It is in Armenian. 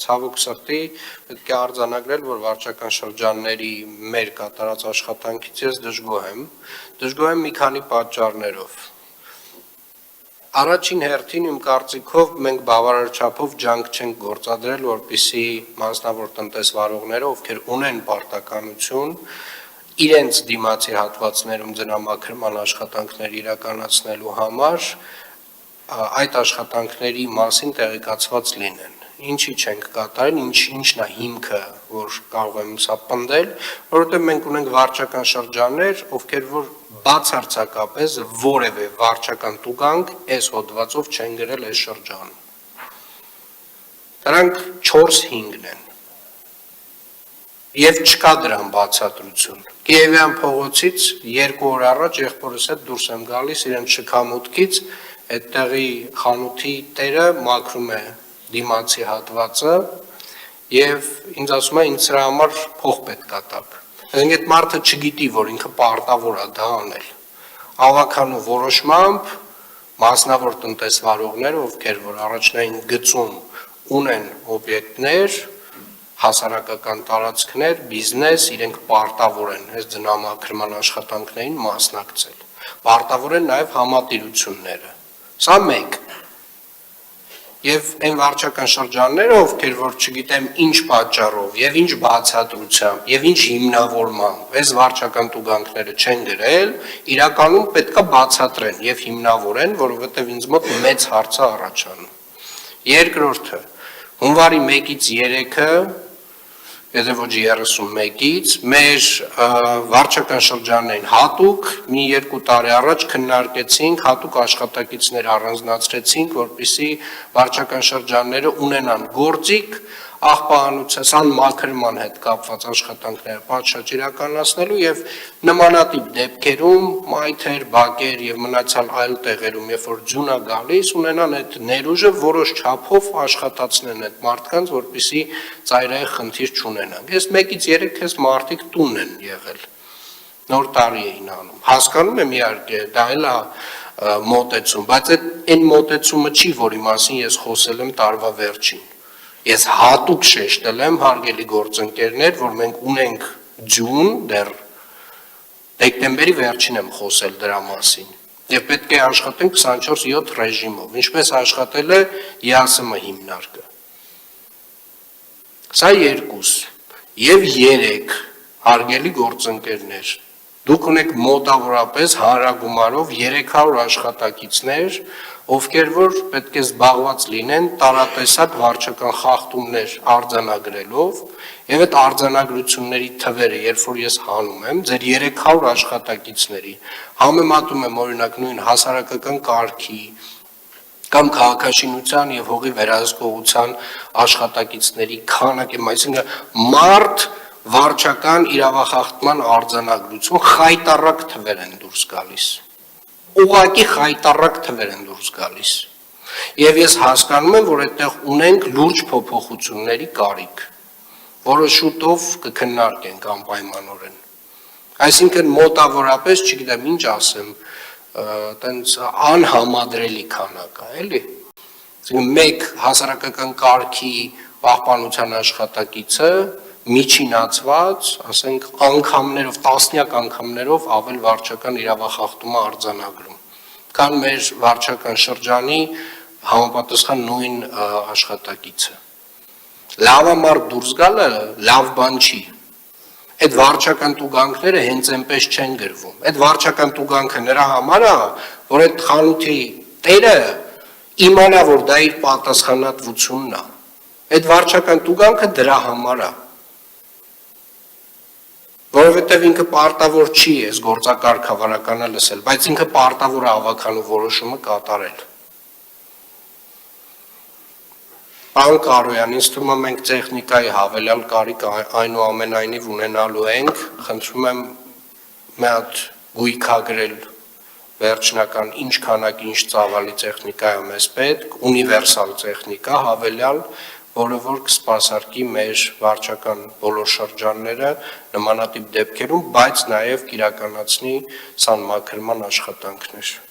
Ցավոք սրտի պետք է արձանագրել, որ վարչական շրջանների մեր կատարած աշխատանքից ես դժգոհ եմ։ Դժգոհ եմ մի քանի պատճառներով։ Առաջին հերթին իմ կարծիքով մենք բավարար չափով ջանք չենք գործադրել, որպեսզի մասնավոր տնտեսվարողները, ովքեր ունեն պարտականություն, իրենց դիմացի հատվածներում ձնամաքրման աշխատանքներ իրականացնելու համար այդ աշխատանքների մասին տեղեկացված լինեն։ Ինչի չենք կատարել, ինչն է հիմքը, որ կարող եմ սա պնդել, որովհետև մենք ունենք վարչական շրջաններ, ովքեր որ բացարձակապես որևէ վարչական տուգանք այս հոդվածով չեն գրել այս շրջանում։ Դրանք 4-5-ն են։ Եվ չկա դրան բացատրություն։ Կիևյան փողոցից 2 օր առաջ եղբորս հետ դուրս եմ գալիս իրենց շքամուտքից, այդտեղի խանութի տերը մաքրում է դիմացի հատվածը եւ ինձ ասում է ինձ սրա համար փող պետք է տաք։ Այսինքն այդ մարդը չգիտի, որ ինքը պարտավոր է դա անել։ Ավականու որոշմամբ մասնավոր տնտեսվարողները, ովքեր որ առաջնային գծում ունեն օբյեկտներ, հասարակական տարածքներ, բիզնես, իրենք պարտավոր են այս ձնամաքրման աշխատանքներին մասնակցել։ Պարտավոր են նաև համատիրությունները։ Սա մեկ։ Եվ այն վարչական շրջանները, ովքեր որ չգիտեմ ինչ պատճառով եւ ինչ բացատրությամբ եւ ինչ հիմնավորմամբ այս վարչական տուգանքները չեն գրել, իրականում պետքա բացատրեն եւ հիմնավորեն, որովհետեւ ինձ մոտ մեծ հարց է առաջանում։ Երկրորդը, հունվարի 1-ից 3-ը, եթե ոչ 31-ից, մեր վարչական շրջաններին հատուկ մի 2 տարի առաջ քննարկեցինք, հատուկ աշխատակիցներ առանձնացրեցինք, որպեսզի վարչական շրջանները ունենան գործիք աղբահանության մաքրման հետ կապված աշխատանքները պատշաճ իրականացնելու եւ նմանատիպ դեպքերում մայթեր, բակեր եւ մնացյալ այլ տեղերում, երբ որ ձյուն է գալիս, ունենան այդ ներուժը որոշ չափով աշխատացնեն այդ մարդկանց, որպեսզի ծայրահեղ խնդիր չունենան։ Ես 1-ից 3 քեզ մարդիկ տուն են եղել։ Նոր տարի էին անում։ Հասկանում եմ իհարկե, դա էլ է մոտեցում, բայց այն մոտեցումը չի, որի մասին ես խոսել եմ տարվա վերջին։ Ես հատուկ շեշտել եմ, հարգելի գործընկերներ, որ մենք ունենք ձյուն, դեռ դեկտեմբերի վերջին եմ խոսել դրա մասին, եւ պետք է աշխատենք 24/7 ռեժիմով, ինչպես աշխատել է ԵԱՍՄ հիմնարկը։ Սա 2 եւ 3, հարգելի գործընկերներ, դուք ունեք մոտավորապես հանրագումարով 300 աշխատակիցներ, ովքեր որ պետք է զբաղված լինեն տարատեսակ վարչական խախտումներ արձանագրելով, եւ այդ արձանագրությունների թվերը, երբ որ ես հանում եմ, ձեր 300 աշխատակիցների, համեմատում եմ օրինակ նույն հասարակական կարգի կամ քաղաքաշինության եւ հողի վերահսկողության աշխատակիցների քանակը, այսինքն մարդ վարչական իրավախախտման արձանագրություն խայտառակ թվեր են դուրս գալիս։ Ուղղակի խայտառակ թվեր են դուրս գալիս։ Եվ ես հասկանում եմ, որ այդտեղ ունենք լուրջ փոփոխությունների կարիք, որը շուտով կքննարկենք անպայմանորեն։ Այսինքն մոտավորապես, չգիտեմ ինչ ասեմ, տենց անհամադրելի քանակ է, էլի։ Այսինքն մեկ հասարակական կարգի պահպանության աշխատակիցը միջինացված, ասենք անգամներով, տասնյակ անգամներով ավել վարչական իրավախախտումը արձանագրում, քան մեր վարչական շրջանի համապատասխան նույն աշխատակիցը։ Լավամարդ դուրս գալը լավ բան չի։ Այդ վարչական տուգանքները հենց այնպես չեն գրվում։ Այդ վարչական տուգանքը նրա համար է, որ այդ խանութի տերը իմանա, որ դա իր պատասխանատվությունն է։ Այդ վարչական տուգանքը դրա համար է։ Որովհետև ինքը պարտավոր չի այս գործակարգ հավանականը լսել, բայց ինքը պարտավոր է ավականու որոշումը կատարել։ Պարոն Կարոյան, ինձ թվում է մենք տեխնիկայի հավելյալ կարիք այնուամենայնիվ ունենալու ենք, խնդրում եմ մի հատ գույքագրել վերջնական ինչ քանակ ինչ ծավալի տեխնիկա է մեզ պետք, ունիվերսալ տեխնիկա հավելյալ, որը որ կսպասարկի մեր վարչական բոլոր շրջանները նմանատիպ դեպքերում, բայց նաև կիրականացնի սանմաքրման աշխատանքներ։